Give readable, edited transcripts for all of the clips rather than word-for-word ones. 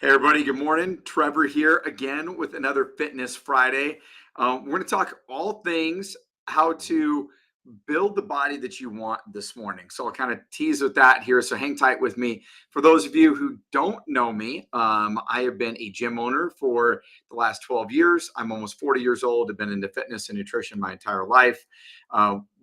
Hey, everybody. Good morning. Trevor here again with another Fitness Friday. We're going to talk all things how to build the body that you want this morning. So I'll kind of tease with that here. So hang tight with me. For those of you who don't know me, I have been a gym owner for the last 12 years. I'm almost 40 years old. I've been into fitness and nutrition my entire life.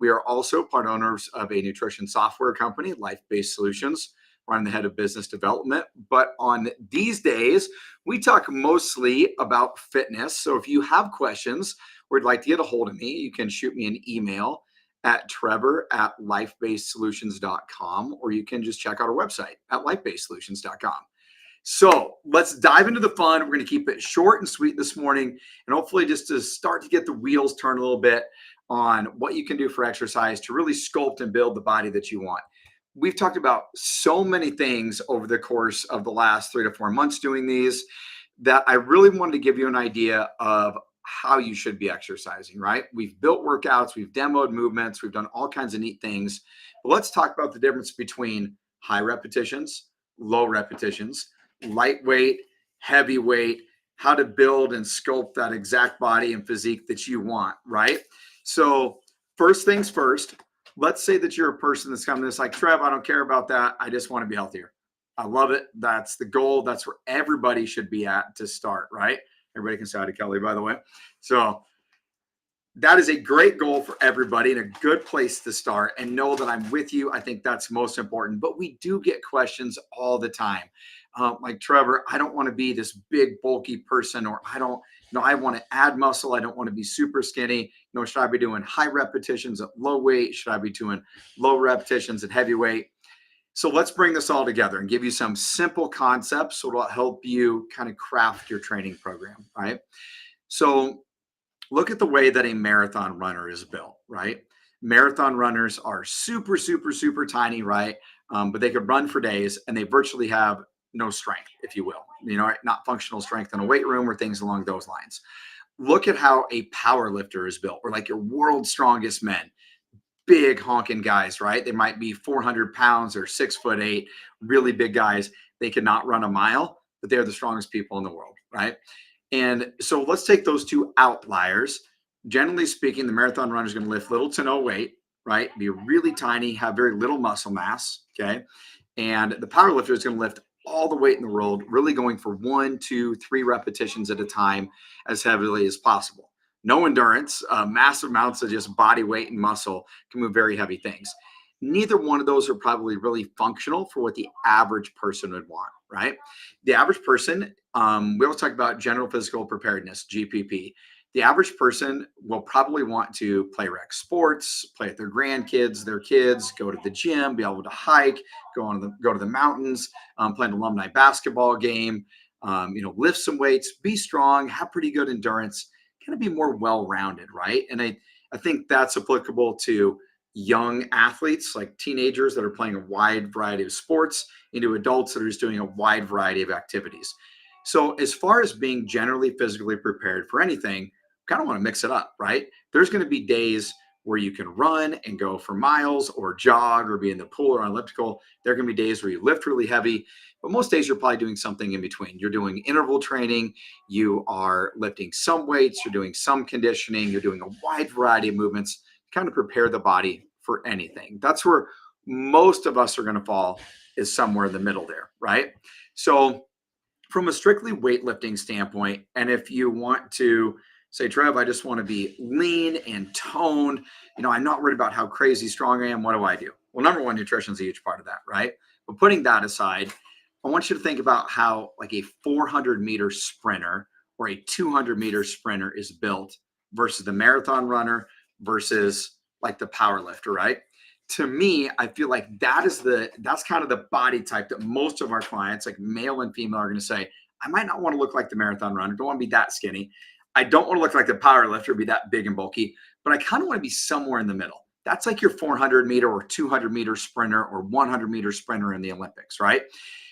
We are also part owners of a nutrition software company, Life-Based Solutions. I'm the head of business development. But on these days, we talk mostly about fitness. So if you have questions or would like to get a hold of me, you can shoot me an email at trevor@lifebasedsolutions.com, or you can just check out our website at lifebasedsolutions.com. So let's dive into the fun. We're going to keep it short and sweet this morning, and hopefully just to start to get the wheels turned a little bit on what you can do for exercise to really sculpt and build the body that you want. We've talked about so many things over the course of the last 3 to 4 months doing these that I really wanted to give you an idea of how you should be exercising, right? We've built workouts, we've demoed movements, we've done all kinds of neat things. But let's talk about the difference between high repetitions, low repetitions, lightweight, heavyweight, how to build and sculpt that exact body and physique that you want, right? So first things first, let's say that you're a person that's coming to this like, Trev, I don't care about that. I just want to be healthier. I love it. That's the goal. That's where everybody should be at to start, right? Everybody can say hi to Kelly, by the way. So that is a great goal for everybody and a good place to start, and know that I'm with you. I think that's most important. But we do get questions all the time. Like, Trevor, I don't want to be this big, bulky person, or I want to add muscle. I don't want to be super skinny. Should I be doing high repetitions at low weight? Should I be doing low repetitions at heavyweight? So let's bring this all together and give you some simple concepts so it'll help you kind of craft your training program, right? So look at the way that a marathon runner is built, right? Marathon runners are super, super, super tiny, right? But they could run for days and they virtually have no strength, if you will, not functional strength in a weight room or things along those lines. Look at how a power lifter is built, or like your world's strongest men, big honking guys, right? They might be 400 pounds or 6'8", really big guys. They could not run a mile, but they're the strongest people in the world, right? And so let's take those two outliers. Generally speaking, the marathon runner is going to lift little to no weight, right? Be really tiny, have very little muscle mass, okay? And the power lifter is going to lift all the weight in the world, really going for 1, 2, 3 repetitions at a time as heavily as possible. No endurance, massive amounts of just body weight and muscle can move very heavy things. Neither one of those are probably really functional for what the average person would want, right? The average person, we always talk about general physical preparedness, GPP. The average person will probably want to play rec sports, play with their grandkids, their kids, go to the gym, be able to hike, go to the mountains, play an alumni basketball game, lift some weights, be strong, have pretty good endurance, kind of be more well-rounded, right? And I think that's applicable to young athletes, like teenagers that are playing a wide variety of sports, into adults that are just doing a wide variety of activities. So as far as being generally physically prepared for anything, kind of want to mix it up, right? There's going to be days where you can run and go for miles or jog or be in the pool or on elliptical. There are going to be days where you lift really heavy, but most days you're probably doing something in between. You're doing interval training, you are lifting some weights, you're doing some conditioning, you're doing a wide variety of movements to kind of prepare the body for anything. That's where most of us are going to fall, is somewhere in the middle there, right? So from a strictly weightlifting standpoint, and if you want to say, Trev, I just want to be lean and toned, I'm not worried about how crazy strong I am, what do I do? Well, number one, nutrition is a huge part of that, right? But putting that aside, I want you to think about how like a 400-meter sprinter or a 200-meter sprinter is built versus the marathon runner versus like the power lifter, right? To me, I feel like that's kind of the body type that most of our clients, like male and female, are going to say, I might not want to look like the marathon runner, don't want to be that skinny. I don't want to look like the power lifter, be that big and bulky, but I kind of want to be somewhere in the middle. That's like your 400-meter or 200-meter sprinter or 100-meter sprinter in the Olympics, right?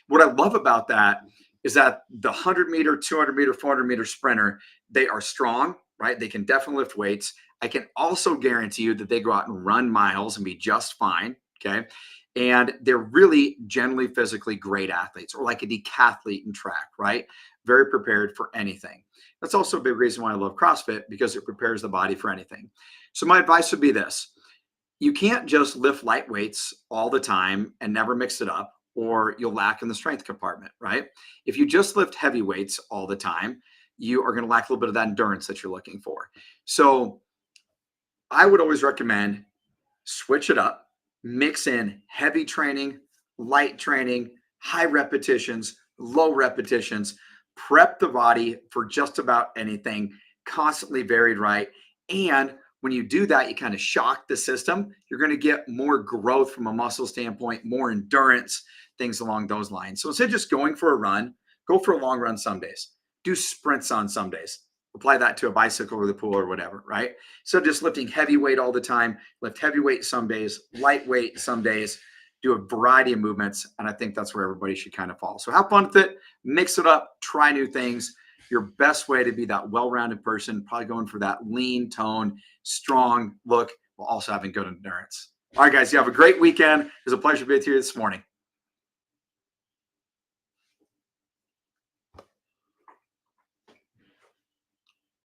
What I love about that is that the 100-meter, 200-meter, 400-meter sprinter, they are strong, right? They can definitely lift weights. I can also guarantee you that they go out and run miles and be just fine, okay? And they're really generally physically great athletes, or like a decathlete in track, right? Very prepared for anything. That's also a big reason why I love CrossFit, because it prepares the body for anything. So my advice would be this: you can't just lift light weights all the time and never mix it up, or you'll lack in the strength compartment, right? If you just lift heavy weights all the time, you are going to lack a little bit of that endurance that you're looking for. So I would always recommend switch it up, mix in heavy training, light training, high repetitions, low repetitions, prep the body for just about anything, constantly varied, right? And when you do that, you kind of shock the system. You're going to get more growth from a muscle standpoint, more endurance, things along those lines. So instead of just going for a run, go for a long run some days. Do sprints on some days. Apply that to a bicycle or the pool or whatever, right? So just lifting heavy weight all the time, lift heavy weight some days, lightweight some days, do a variety of movements. And I think that's where everybody should kind of fall. So have fun with it, mix it up, try new things. Your best way to be that well-rounded person, probably going for that lean, toned, strong look, while also having good endurance. All right, guys, you have a great weekend. It was a pleasure to be with you this morning.